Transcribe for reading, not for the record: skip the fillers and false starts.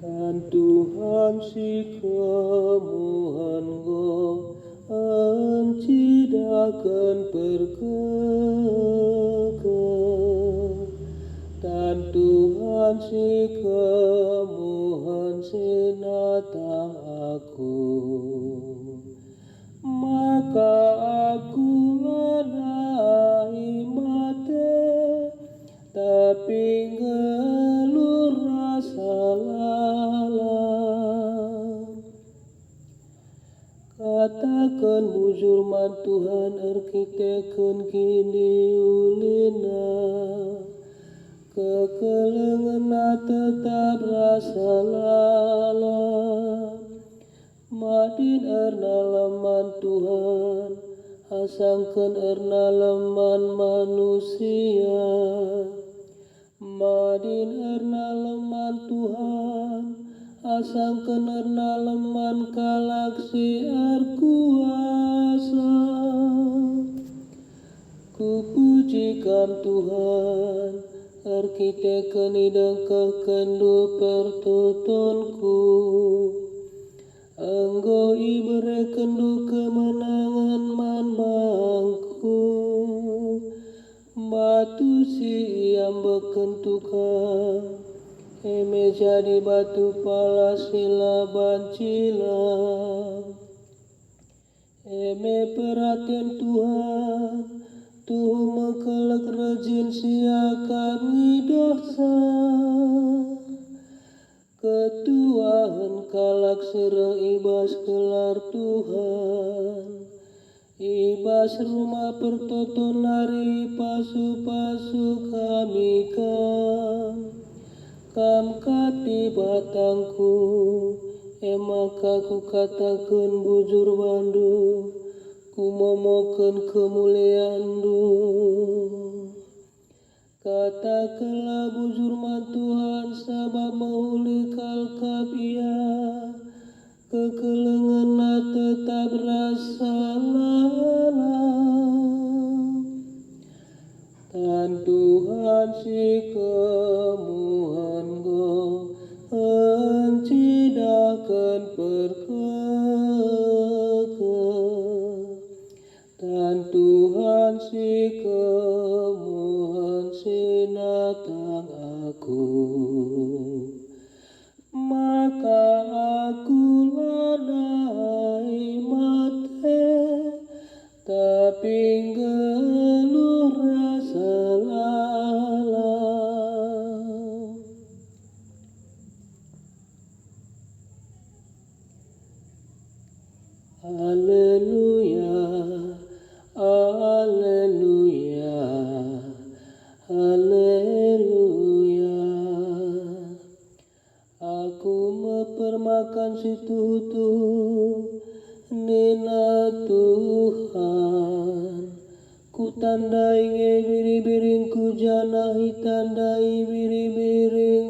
Dan Tuhan si kemuhan go encidakan perkeke. Dan Tuhan si kemuhan sinatang aku. Maka aku ladai mate, tapi ngelur rasa lalang. Katakan bujur man Tuhan arkiteken kini ulina, kekelengena tetap rasa lalang. Madin erna leman Tuhan, asangkan erna leman manusia. Madin erna leman Tuhan, asangkan erna leman kalaksi erkuasa. Kupujikan Tuhan, arkiteken idang kekendu pertotonku. Enggo ibere kendu kemenangan man mangku. Batu si ambeken tukang, eme jadi batu pala sila bancila. Eme perhatian Tuhan, tuh mekelek rejin siakan ngidosa. Ketuaan kalak sira ibas kelar Tuhan, ibas rumah pertoton nari pasu-pasu kami kam kati batangku, emaka ku katakan bujur bandu, ku momoken kemuliaandu. Katakanlah bujur man Tuhan sabab mahuli kalkap ia, kekelengena tetap rasa lalang. Dan Tuhan si kemuhan go encidakan perkeke. Dan Tuhan si kemuhan sinatang aku. Maka aku ladai mate, tapi ngeluh rasa lalang. Haleluya, haleluya, haleluya. Aku mempermakan si tuhu nina Tuhan. Ku tandai nge biri-biringku janahi tandai biri-biring